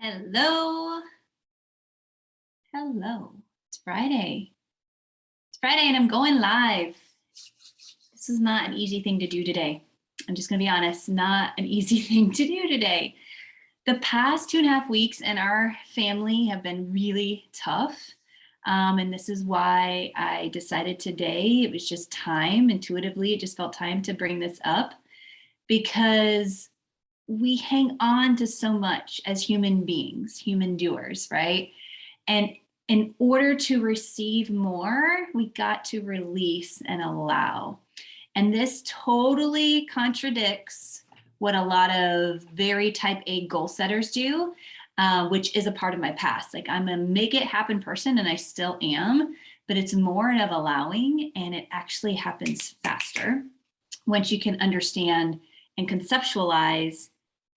Hello. Hello. It's Friday. It's Friday and I'm going live. This is not an easy thing to do today. I'm just going to be honest, not an easy thing to do today. The past 2.5 weeks in our family have been really tough. And this is why I decided today it was just time, intuitively, it just felt time to bring this up because we hang on to so much as human beings, human doers, right? And in order to receive more, we got to release and allow. And this totally contradicts what a lot of very type A goal setters do, which is a part of my past. Like I'm a make it happen person and I still am, but it's more of allowing and it actually happens faster once you can understand and conceptualize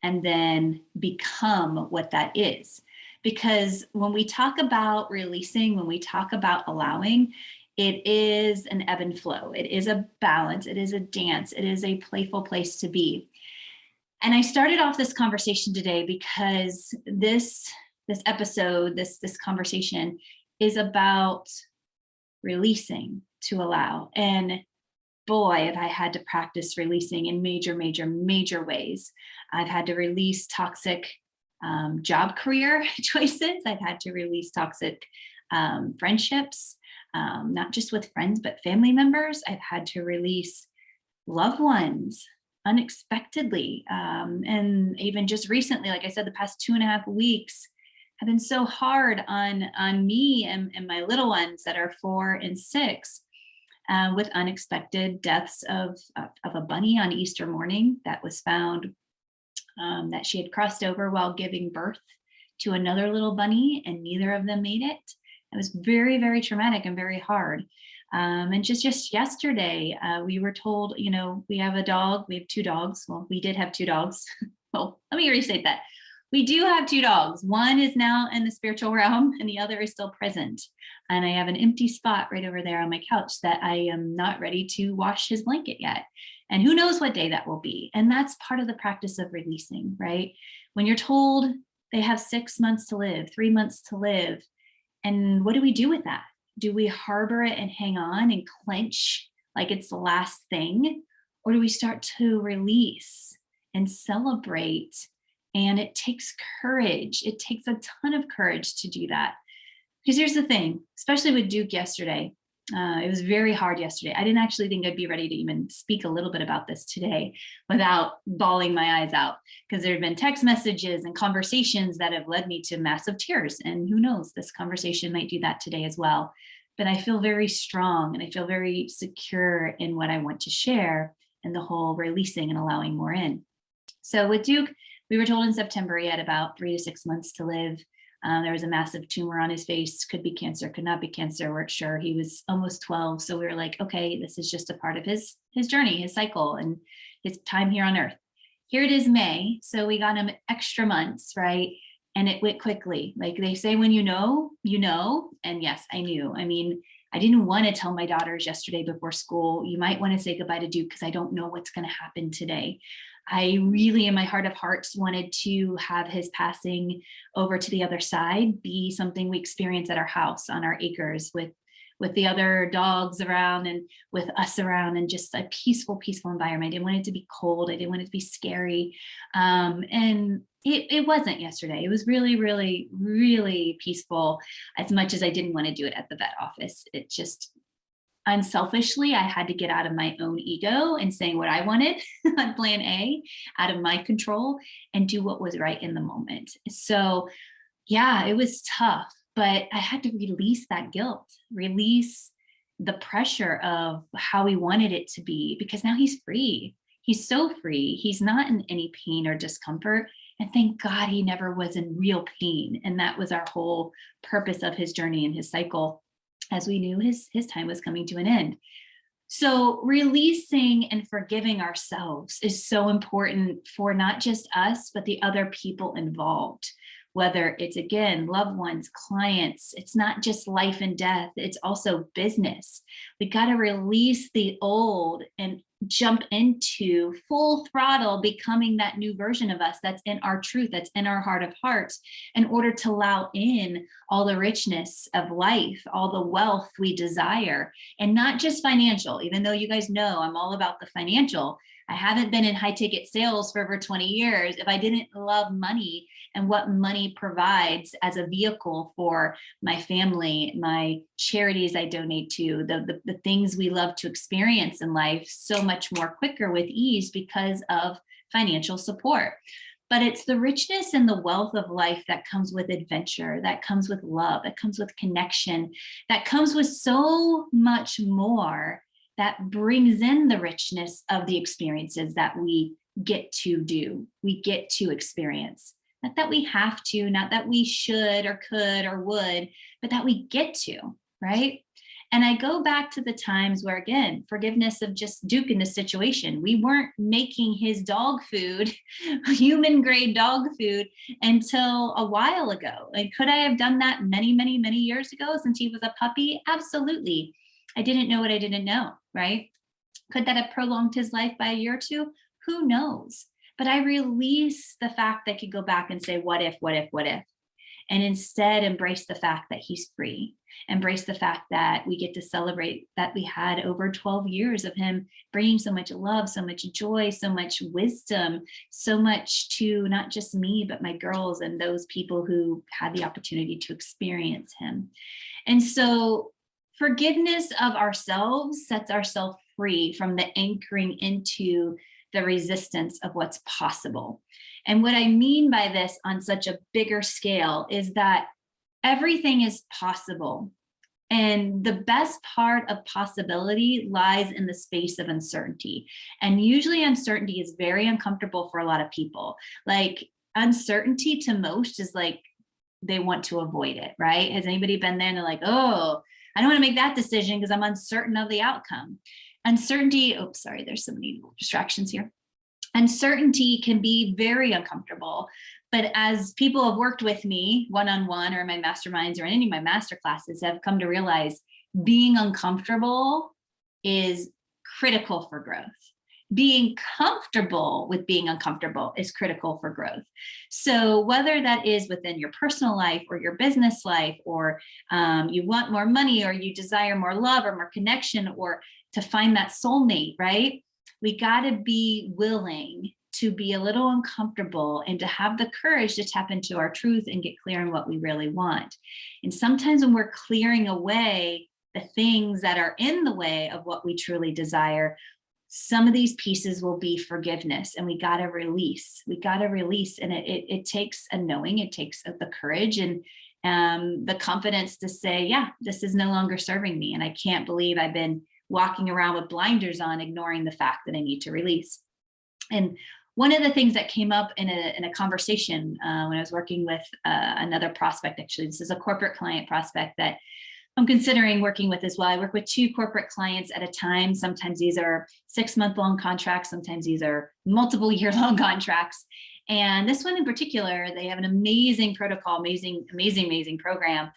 and then become what that is. Because when we talk about releasing, when we talk about allowing, it is an ebb and flow. It is a balance. It is a dance. It is a playful place to be. And I started off this conversation today because this episode, this conversation is about releasing to allow. And boy, have I had to practice releasing in major ways. I've had to release toxic job career choices. I've had to release toxic friendships, not just with friends, but family members. I've had to release loved ones unexpectedly. And even just recently, like I said, the past 2.5 weeks have been so hard on me and my little ones that are 4 and 6. With unexpected deaths of a bunny on Easter morning that was found that she had crossed over while giving birth to another little bunny, and neither of them made it. It was very, very traumatic and very hard. And just yesterday, we were told, we have a dog. We have 2 dogs. Well, we did have 2 dogs. Well, let me restate that. We do have 2 dogs. One is now in the spiritual realm and the other is still present. And I have an empty spot right over there on my couch that I am not ready to wash his blanket yet. And who knows what day that will be. And that's part of the practice of releasing, right? When you're told they have 6 months to live, 3 months to live, and what do we do with that? Do we harbor it and hang on and clench like it's the last thing? Or do we start to release and celebrate? And it takes courage. It takes a ton of courage to do that. Because here's the thing, especially with Duke yesterday, it was very hard yesterday. I didn't actually think I'd be ready to even speak a little bit about this today without bawling my eyes out, because there have been text messages and conversations that have led me to massive tears. And who knows, this conversation might do that today as well. But I feel very strong and I feel very secure in what I want to share and the whole releasing and allowing more in. So with Duke, we were told in September he had about 3 to 6 months to live. There was a massive tumor on his face, could be cancer, could not be cancer, weren't sure. He was almost 12. So we were like, okay, this is just a part of his journey, his cycle and his time here on earth. Here it is May. So we got him extra months, right? And it went quickly. Like they say, when you know. And yes, I knew. I mean, I didn't want to tell my daughters yesterday before school, you might want to say goodbye to Duke because I don't know what's going to happen today. I really, in my heart of hearts, wanted to have his passing over to the other side be something we experience at our house on our acres with the other dogs around and with us around, and just a peaceful environment. I didn't want it to be cold. I didn't want it to be scary. And it wasn't yesterday. It was really peaceful, as much as I didn't want to do it at the vet office. It just, unselfishly, I had to get out of my own ego and saying what I wanted on plan A, out of my control, and do what was right in the moment. So yeah, it was tough, but I had to release that guilt, release the pressure of how we wanted it to be, because now he's free. He's so free. He's not in any pain or discomfort. And thank God he never was in real pain. And that was our whole purpose of his journey and his cycle, as we knew his time was coming to an end. So releasing and forgiving ourselves is so important for not just us, but the other people involved, whether it's, again, loved ones, clients. It's not just life and death, it's also business. We got to release the old and jump into full throttle, becoming that new version of us that's in our truth, that's in our heart of hearts, in order to allow in all the richness of life, all the wealth we desire, and not just financial. Even though you guys know I'm all about the financial, I haven't been in high ticket sales for over 20 years if I didn't love money and what money provides as a vehicle for my family, my charities I donate to, the things we love to experience in life so much more quicker with ease because of financial support. But it's the richness and the wealth of life that comes with adventure, that comes with love, that comes with connection, that comes with so much more, that brings in the richness of the experiences that we get to do, we get to experience. Not that we have to, not that we should or could or would, but that we get to, right? And I go back to the times where, again, forgiveness of just Duke in this situation. We weren't making his dog food, human grade dog food, until a while ago. And could I have done that many, many, many years ago since he was a puppy? Absolutely. I didn't know what I didn't know, right? Could that have prolonged his life by a year or two? Who knows? But I release the fact that I could go back and say, what if, what if, what if? And instead embrace the fact that he's free. Embrace the fact that we get to celebrate that we had over 12 years of him bringing so much love, so much joy, so much wisdom, so much to not just me, but my girls and those people who had the opportunity to experience him. And so forgiveness of ourselves sets ourselves free from the anchoring into the resistance of what's possible. And what I mean by this on such a bigger scale is that everything is possible. And the best part of possibility lies in the space of uncertainty. And usually uncertainty is very uncomfortable for a lot of people. Like uncertainty to most is like they want to avoid it, right? Has anybody been there and they're like, oh, I don't want to make that decision because I'm uncertain of the outcome. Uncertainty, oh, sorry, there's so many distractions here. Uncertainty can be very uncomfortable, but as people have worked with me one-on-one or in my masterminds or in any of my master classes have come to realize being uncomfortable is critical for growth. Being comfortable with being uncomfortable is critical for growth. So whether that is within your personal life or your business life, or you want more money, or you desire more love or more connection, or to find that soulmate, right? We got to be willing to be a little uncomfortable and to have the courage to tap into our truth and get clear on what we really want. And sometimes when we're clearing away the things that are in the way of what we truly desire, some of these pieces will be forgiveness, and we got to release. We got to release. And it takes a knowing, it takes the courage and the confidence to say, yeah, this is no longer serving me. And I can't believe I've been walking around with blinders on, ignoring the fact that I need to release. And one of the things that came up in a conversation when I was working with another prospect, actually, this is a corporate client prospect that I'm considering working with as well. I work with 2 corporate clients at a time. Sometimes these are 6-month-long contracts. Sometimes these are multiple year-long contracts. And this one in particular, they have an amazing protocol, amazing program.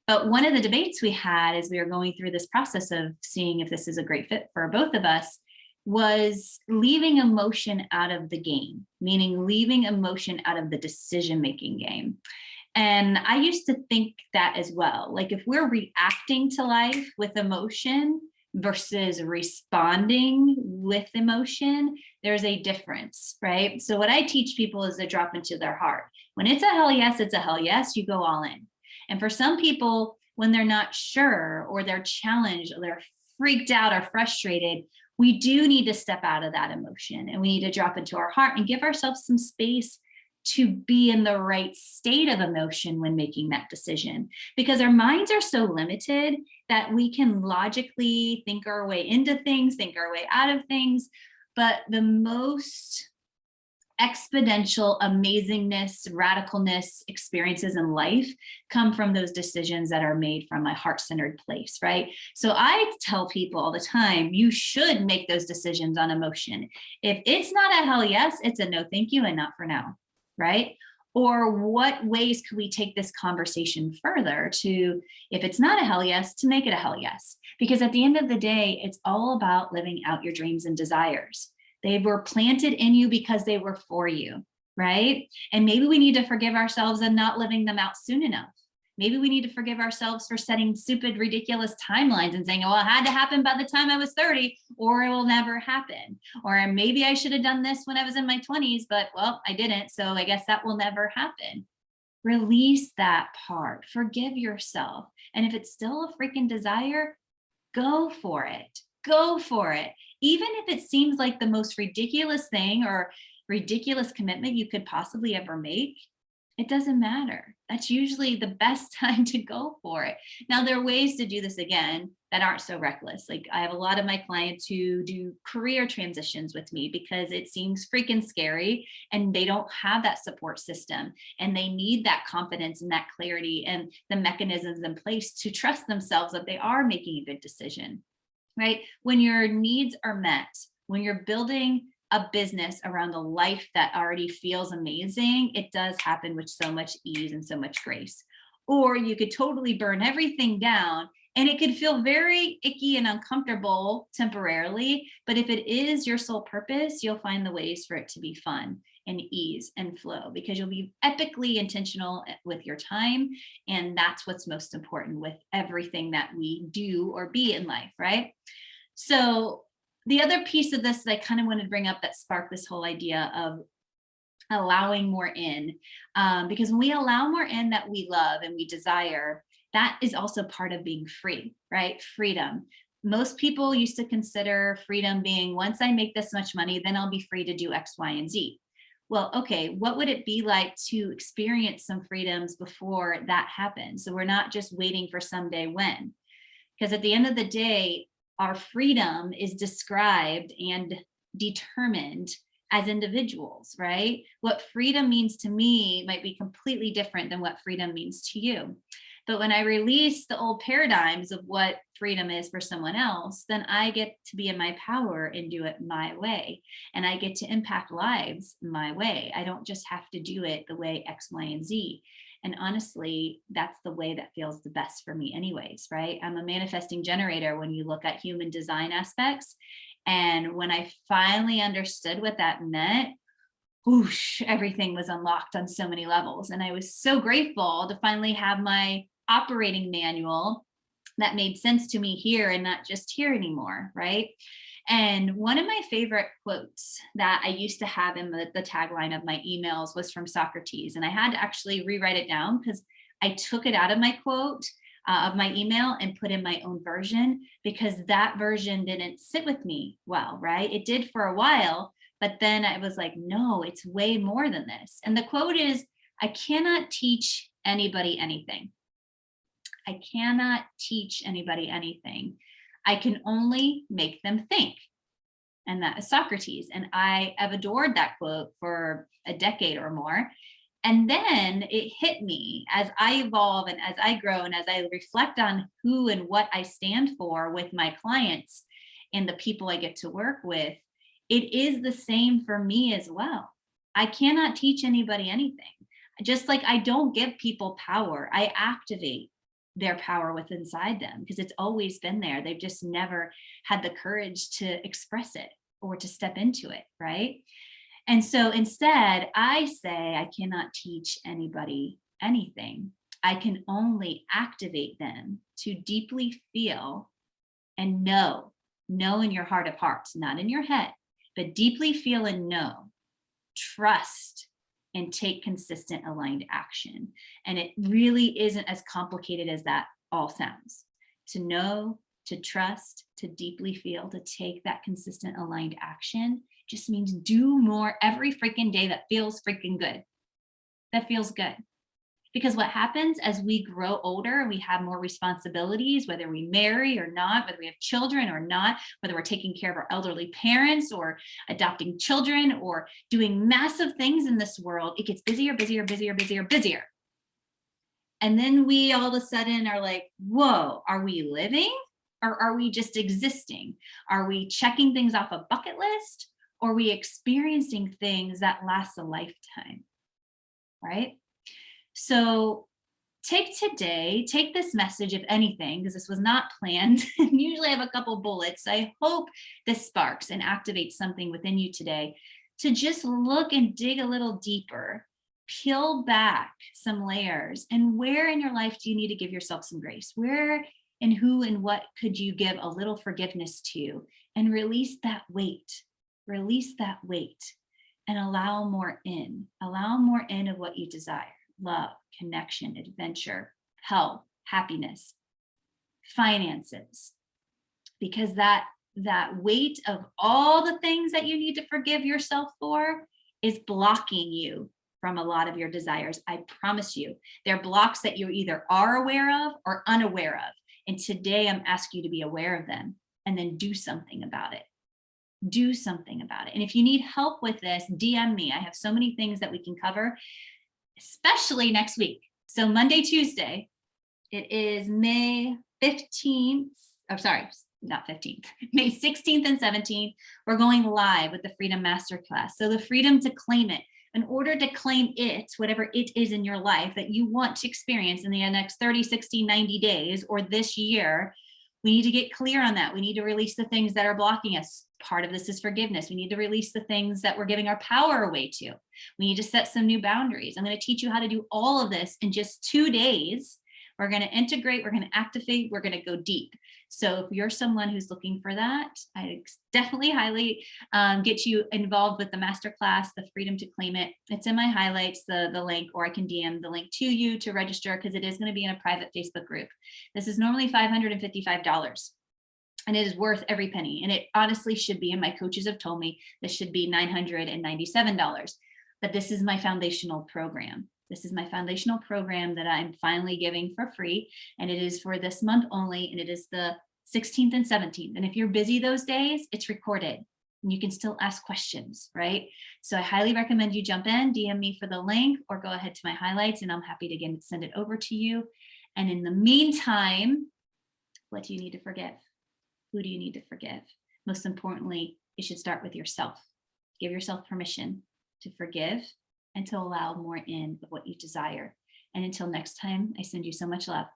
But one of the debates we had as we were going through this process of seeing if this is a great fit for both of us was leaving emotion out of the game, meaning leaving emotion out of the decision-making game. And I used to think that as well. Like if we're reacting to life with emotion versus responding with emotion, there's a difference, right? So what I teach people is to drop into their heart. When it's a hell yes, it's a hell yes, you go all in. And for some people, when they're not sure or they're challenged or they're freaked out or frustrated, we do need to step out of that emotion and we need to drop into our heart and give ourselves some space to be in the right state of emotion when making that decision. Because our minds are so limited that we can logically think our way into things, think our way out of things, but the most exponential amazingness, radicalness experiences in life come from those decisions that are made from a heart-centered place, right? So I tell people all the time, you should make those decisions on emotion. If it's not a hell yes, it's a no thank you and not for now, right? Or what ways could we take this conversation further to, if it's not a hell yes, to make it a hell yes? Because at the end of the day, it's all about living out your dreams and desires. They were planted in you because they were for you, right? And maybe we need to forgive ourselves and not living them out soon enough. Maybe we need to forgive ourselves for setting stupid, ridiculous timelines and saying, well, it had to happen by the time I was 30, or it will never happen. Or maybe I should have done this when I was in my 20s, but well, I didn't. So I guess that will never happen. Release that part, forgive yourself. And if it's still a freaking desire, go for it. Go for it. Even if it seems like the most ridiculous thing or ridiculous commitment you could possibly ever make, it doesn't matter. That's usually the best time to go for it. Now, there are ways to do this again that aren't so reckless. Like I have a lot of my clients who do career transitions with me because it seems freaking scary and they don't have that support system and they need that confidence and that clarity and the mechanisms in place to trust themselves that they are making a good decision, right? When your needs are met, when you're building a business around a life that already feels amazing, it does happen with so much ease and so much grace. Or you could totally burn everything down and it could feel very icky and uncomfortable temporarily. But if it is your sole purpose, you'll find the ways for it to be fun and ease and flow because you'll be epically intentional with your time. And that's what's most important with everything that we do or be in life, right? So the other piece of this that I kind of wanted to bring up that sparked this whole idea of allowing more in, because when we allow more in that we love and we desire, that is also part of being free, right? Freedom. Most people used to consider freedom being once I make this much money, then I'll be free to do X, Y, and Z. Well, okay, what would it be like to experience some freedoms before that happens? So we're not just waiting for someday when, because at the end of the day, our freedom is described and determined as individuals, right? What freedom means to me might be completely different than what freedom means to you. But when I release the old paradigms of what freedom is for someone else, then I get to be in my power and do it my way. And I get to impact lives my way. I don't just have to do it the way X, Y, and Z. And honestly, that's the way that feels the best for me anyways, right? I'm a manifesting generator when you look at human design aspects. And when I finally understood what that meant, whoosh, everything was unlocked on so many levels. And I was so grateful to finally have my operating manual that made sense to me here and not just here anymore, right? And one of my favorite quotes that I used to have in the tagline of my emails was from Socrates. And I had to actually rewrite it down because I took it out of my quote of my email and put in my own version because that version didn't sit with me well, right? It did for a while, but then I was like, no, it's way more than this. And the quote is, I cannot teach anybody anything. I cannot teach anybody anything. I can only make them think. And that is Socrates. And I have adored that quote for a decade or more. And then it hit me as I evolve and as I grow and as I reflect on who and what I stand for with my clients and the people I get to work with. It is the same for me as well. I cannot teach anybody anything. Just like I don't give people power, I activate their power within inside them because it's always been there. They've just never had the courage to express it or to step into it, right? And so instead, I say I cannot teach anybody anything. I can only activate them to deeply feel and know in your heart of hearts, not in your head, but deeply feel and know, trust, and take consistent aligned action. And it really isn't as complicated as that all sounds. To know, to trust, to deeply feel, to take that consistent aligned action just means do more every freaking day that feels freaking good. That feels good. Because what happens as we grow older and we have more responsibilities, whether we marry or not, whether we have children or not, whether we're taking care of our elderly parents or adopting children or doing massive things in this world, it gets busier, busier, busier, busier, busier. And then we all of a sudden are like, whoa, are we living or are we just existing? Are we checking things off a bucket list or are we experiencing things that last a lifetime? right? So take today, take this message, if anything, because this was not planned. And usually I have a couple bullets. I hope this sparks and activates something within you today to just look and dig a little deeper, peel back some layers. And where in your life do you need to give yourself some grace? Where and who and what could you give a little forgiveness to, and release that weight? Release that weight and allow more in. Allow more in of what you desire: love, connection, adventure, health, happiness, finances. Because that weight of all the things that you need to forgive yourself for is blocking you from a lot of your desires. I promise you, they're blocks that you either are aware of or unaware of. And today I'm asking you to be aware of them and then do something about it. Do something about it. And if you need help with this, DM me. I have so many things that we can cover, especially next week. So Monday, Tuesday, it is May 15th. Oh, sorry, not 15th, May 16th and 17th. We're going live with the Freedom Masterclass. So the freedom to claim it. In order to claim it, whatever it is in your life that you want to experience in the next 30, 60, 90 days or this year, we need to get clear on that. We need to release the things that are blocking us. Part of this is forgiveness. We need to release the things that we're giving our power away to. We need to set some new boundaries. I'm going to teach you how to do all of this in just 2 days. We're going to integrate, we're going to activate, we're going to go deep. So if you're someone who's looking for that, I definitely highly get you involved with the masterclass, the freedom to claim it. It's in my highlights, the link, or I can DM the link to you to register, because it is going to be in a private Facebook group. This is normally $555. And it is worth every penny. And it honestly should be, and my coaches have told me this should be $997. But this is my foundational program. This is my foundational program that I'm finally giving for free. And it is for this month only. And it is the 16th and 17th. And if you're busy those days, it's recorded and you can still ask questions, right? So I highly recommend you jump in, DM me for the link, or go ahead to my highlights and I'm happy to again send it over to you. And in the meantime, what do you need to forgive? Who do you need to forgive? Most importantly, you should start with yourself. Give yourself permission to forgive and to allow more in of what you desire. And until next time, I send you so much love.